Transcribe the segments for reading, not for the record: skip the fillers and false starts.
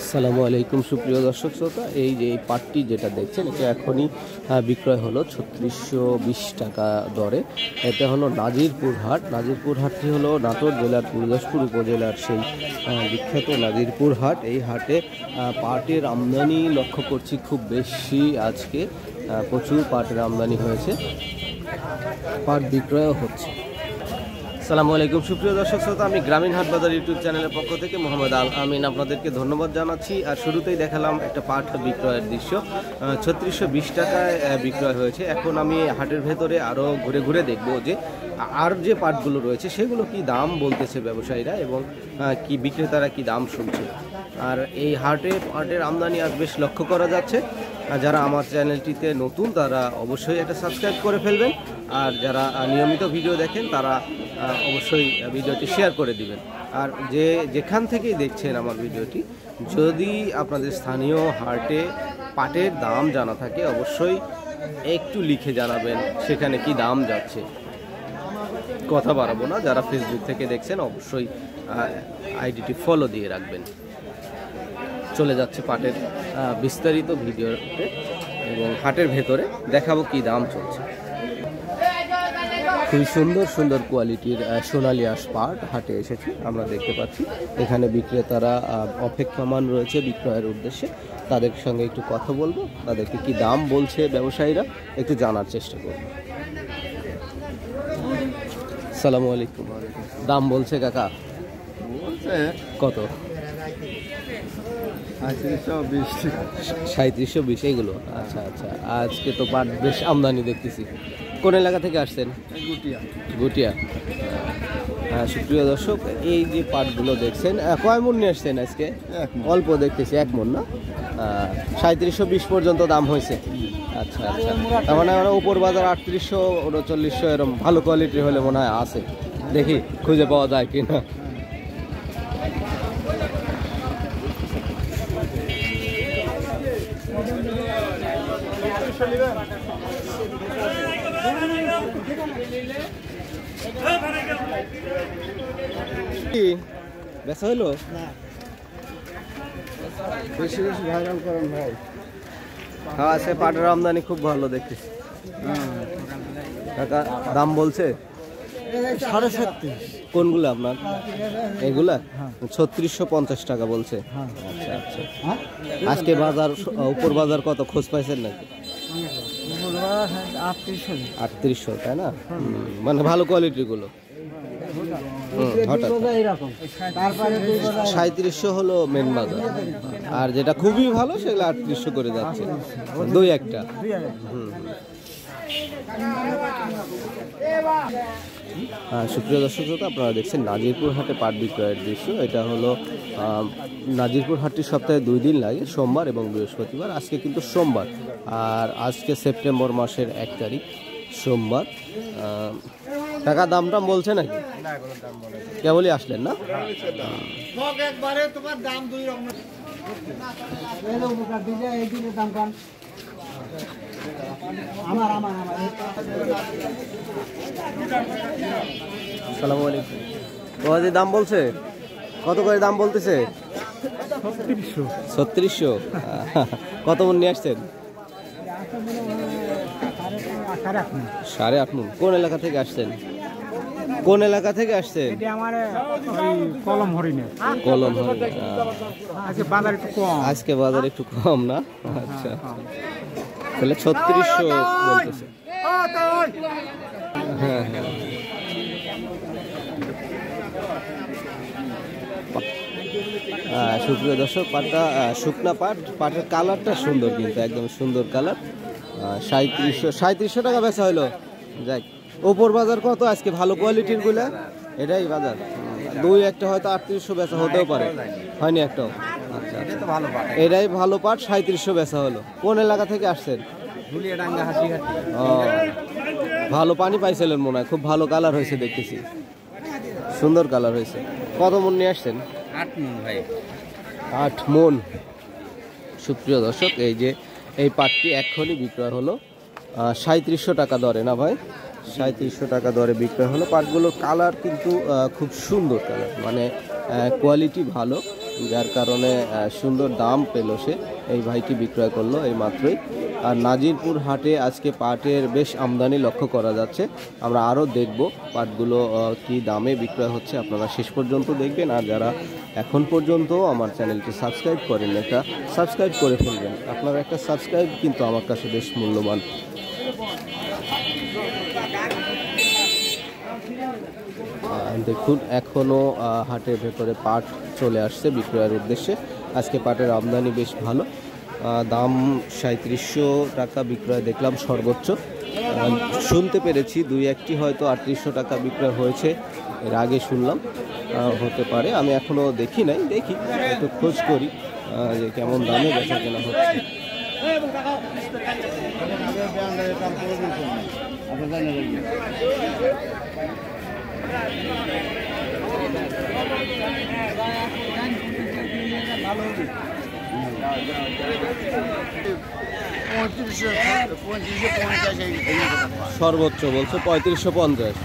আসসালামু আলাইকুম সুপ্রিয় দর্শক শ্রোতা, এই যে এই পাটটি যেটা দেখছেন এটা এখনই বিক্রয় হলো ৩৬২০ টাকা দরে। এটা হলো নাজিরপুর হাট। নাজিরপুর হাটটি হলো নাটোর জেলার গুরুদাসপুর উপজেলার সেই বিখ্যাত নাজিরপুর হাট। এই হাটে পাটের আমদানি লক্ষ্য করছি খুব বেশি। আজকে প্রচুর পাটের আমদানি হয়েছে, পাট বিক্রয়ও হচ্ছে। আসসালামু আলাইকুম সুপ্রিয় দর্শক শ্রোতা, আমি গ্রামীণ হাট বাজার ইউটিউব চ্যানেলের পক্ষ থেকে মোহাম্মদ আল আমিন আপনাদেরকে ধন্যবাদ জানাচ্ছি। আর শুরুতেই দেখালাম একটা পাট বিক্রয়ের দৃশ্য, ৩৬২০ টাকায় বিক্রয় হয়েছে। এখন আমি হাটের ভেতরে আরও ঘুরে ঘুরে দেখব যে আর যে পাটগুলো রয়েছে সেগুলো কি দাম বলতেছে ব্যবসায়ীরা এবং কি বিক্রেতারা কি দাম শুনছে। আর এই হাটে পাটের আমদানি আজ বেশ লক্ষ্য করা যাচ্ছে। যারা আমার চ্যানেলটিতে নতুন তারা অবশ্যই এটা সাবস্ক্রাইব করে ফেলবেন, আর যারা নিয়মিত ভিডিও দেখেন তারা অবশ্যই ভিডিওটি শেয়ার করে দিবেন। আর যেখান থেকেই দেখছেন আমার ভিডিওটি, যদি আপনাদের স্থানীয় হাটে পাটের দাম জানা থাকে অবশ্যই একটু লিখে জানাবেন সেখানে কি দাম যাচ্ছে। কথা বাড়াবো না, যারা ফেসবুক থেকে দেখছেন অবশ্যই আইডিটি ফলো দিয়ে রাখবেন। চলে যাচ্ছে পাটের বিস্তারিত ভিডিওতে এবং হাটের ভেতরে দেখাবো কি দাম চলছে। খুবই সুন্দর সুন্দর কোয়ালিটির সোনালী আঁশ পাট হাটে এসেছে আমরা দেখতে পাচ্ছি। এখানে বিক্রেতারা অপেক্ষমান রয়েছে বিক্রয়ের উদ্দেশ্যে। তাদের সঙ্গে একটু কথা বলবো, তাদেরকে কি দাম বলছে ব্যবসায়ীরা একটু জানার চেষ্টা করব। আসসালামু আলাইকুম। দাম বলছে কাকা কত? ৩৭২০ এইগুলো। আচ্ছা আচ্ছা, আজকে তো পাট বেশ আমদানি দেখতেছি। কোন এলাকা থেকে আসছেন? গুটিয়া। সুপ্রিয় দর্শক, এই যে পাটগুলো দেখছেন কয় মন নিয়ে আসছেন আজকে? অল্প দেখতেছি, 1 মন না? ৩৭২০ পর্যন্ত দাম হয়েছে। আচ্ছা আচ্ছা, তার মানে উপর বাজার ৩৮০০ ৩৯০০ এরকম ভালো কোয়ালিটির হলে মনে হয় আছে। দেখি খুঁজে পাওয়া যায় কিনা। বেচা হইলো? বেশি বেশি ভাইরাল করেন ভাই। হ্যাঁ, আছে পাটের আমদানি খুব ভালো দেখতেছি। কাকা দাম বলছে ৩৭.৫ কোনগুলো আপনার? এগুলা ৩৬৫০ টাকা বলছে। আচ্ছা আচ্ছা, আজকে বাজার উপর বাজার কত খোঁজ পাইছেন নাকি? ৩৮০০, তাই না? মানে ভালো কোয়ালিটির গুলো। হঠাৎ ৩৭০০ হলো মেন বাজার, আর যেটা খুবই ভালো সেগুলো ৩৮০০ করে যাচ্ছে, দুই একটা। সুপ্রিয় দর্শক শ্রোতা, আপনারা দেখছেন নাজিরপুর হাটে পাট বিক্রয়ের দৃশ্য। এটা হলো নাজিরপুর হাটটি সপ্তাহে 2 দিন লাগে, সোমবার এবং বৃহস্পতিবার। আজকে কিন্তু সোমবার, আর আজকে সেপ্টেম্বর মাসের 1 তারিখ সোমবার। টাকা দাম টাম বলছে নাকি? কেবলই আসলেন না? আসসালামু আলাইকুম। ওদের দাম বলছে কত করে? দাম বলতেছে ৩৬০০। কত মন নিয়ে আসছেন? 8.5 মন। কোন এলাকা থেকে আসছেন? কোন এলাকা থেকে আসছেন? কলম হরিণে। কলম হরিণে। আজকে বাজার একটু কম না? আচ্ছা, তাহলে ৩৬০০ বলতেছে। হ্যাঁ হ্যাঁ, সুপ্রিয় দর্শক, পাটটা শুকনা পাট, পাটের কালারটা সুন্দর, কিন্তু একদম সুন্দর কালার। ৩৭০০ টাকা বেচা হইলো। যাক, ওপর বাজার কত আজকে? ভালো কোয়ালিটির গুলা এটাই বাজার। 2-1টা হয়তো ৩৮০০ বেচা হতেও পারে, হয়নি একটাও। আচ্ছা, এটাই ভালো পাট, ৩৭০০ বেচা হলো। কোন এলাকা থেকে আসছেন? ভালো পানি পাইছিলেন মনে হয়, খুব ভালো কালার হয়েছে দেখতেছি, সুন্দর কালার হয়েছে। কত মন নিয়ে আসছেন? 8 মন ভাই। 8 মন। সুপ্রিয় দর্শক, এই যে এই পাটটি এখনই বিক্রয় হলো ৩৭০০ টাকা দরে, না ভাই? ৩৭০০ টাকা দরে বিক্রয় হলো। পাটগুলোর কালার কিন্তু খুব সুন্দর কালার, মানে কোয়ালিটি ভালো। যার কারণে সুন্দর দাম পেল সে। এই ভাইটি বিক্রয় করলো এই মাত্রই। আর নাজিরপুর হাটে আজকে পাটের বেশ আমদানি লক্ষ্য করা যাচ্ছে। আমরা আরও দেখব পাটগুলো কি দামে বিক্রয় হচ্ছে, আপনারা শেষ পর্যন্ত দেখবেন। আর যারা এখন পর্যন্ত আমার চ্যানেলটি সাবস্ক্রাইব করেন, একটা সাবস্ক্রাইব করে ফেলবেন। আপনার একটা সাবস্ক্রাইব কিন্তু আমার কাছে বেশ মূল্যবান। দেখুন এখনও হাটের ভেতরে পাট চলে আসছে বিক্রয়ের উদ্দেশ্যে। আজকে পাটের আমদানি বেশ ভালো, দাম 3700 টাকা বিক্রয় দেখলাম সর্বোচ্চ। শুনতে পেরেছি দুই একটি হয়তো 3800 টাকা বিক্রয় হয়েছে, এর আগে শুনলাম। হতে পারে, আমি এখনও দেখি নাই, দেখি একটু খোঁজ করি যে কেমন দামে বেচা কেনা হচ্ছে। সর্বোচ্চ বলছো 3550।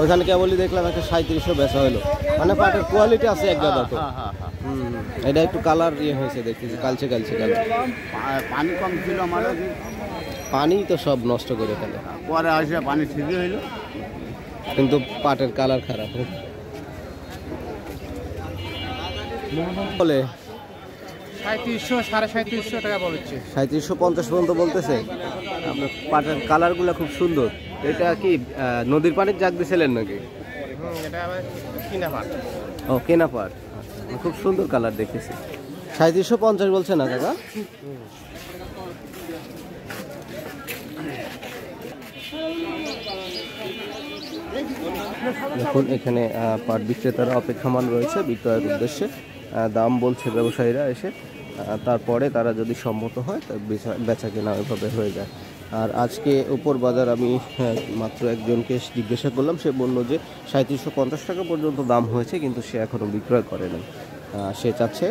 ওইখানে কেবলই দেখলাম একটা 3700 বেচা হলো, মানে পাটের কোয়ালিটি আছে এক গাদা। তো এটা একটু কালার হয়েছে দেখতেছি, কালচে কালচে কালার। পানি কম ছিল আমাদের, পানি তো সব নষ্ট করে ফেলে, পরে আসে পানি ঠিক হইল, কিন্তু পাটের কালার খারাপ। বলে 3700 3750 টাকা বলছে, 3750 পর্যন্ত বলতেছে। আপনার পাটের কালারগুলো খুব সুন্দর। এটা কি নদীর পানির জাগ দিয়েছিলেন নাকি? এটা আবার কিনা পাট। ও কেনা পাট, খুব সুন্দর কালার দেখতেছি। 3750 বলছে না কাকা? দেখুন এখানে পাট বিক্রেতারা অপেক্ষমান রয়েছে বিক্রয়ের উদ্দেশ্যে। দাম বলছে ব্যবসায়ীরা এসে, তারপরে তারা যদি সম্মত হয় বেচা কেনা ওইভাবে হয়ে যায়। আর আজকে উপর বাজার আমি মাত্র একজনকে জিজ্ঞাসা করলাম, সে বলল যে 3750 টাকা পর্যন্ত দাম হয়েছে, কিন্তু সে এখনও বিক্রয় করেনি। সে চাচ্ছে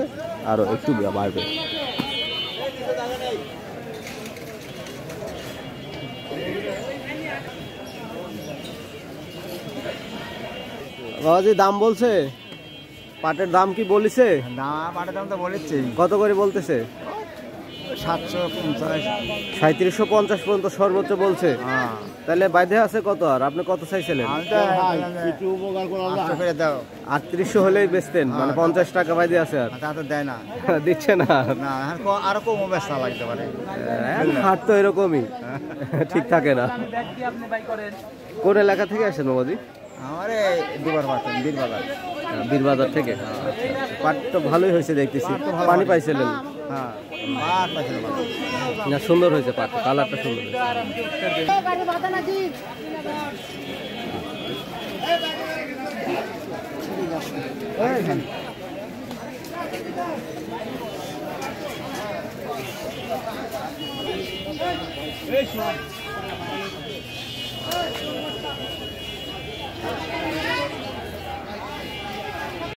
আরও একটু বাড়বে। বাবাজি দাম বলছে, পাটের দাম কি বলিছে? না, পাটের দাম তো বলেছে। কত করে বলতেছে? 750 3750 পর্যন্ত সর্বোচ্চ বলছে। তাহলে বাইধে আছে কত? আর আপনি কত চাইছিলেন? 3800 হলেই বেচতেন, মানে 50 টাকা বাইধে আছে। আর তা তো দেয় না, দিচ্ছে না। আরো কম বেচা লাগতে পারে। হাট তো এরকমই, ঠিক থাকে না। কোন এলাকা থেকে আসেন বাবাজি? আমার বীরবাজার। বীরবাজার থেকে। পাট তো ভালোই হয়েছে দেখতেছি। পানি পাইছিলেন? হ্যাঁ, না, সুন্দর হয়েছে পাট, কালারটা সুন্দর হয়েছে।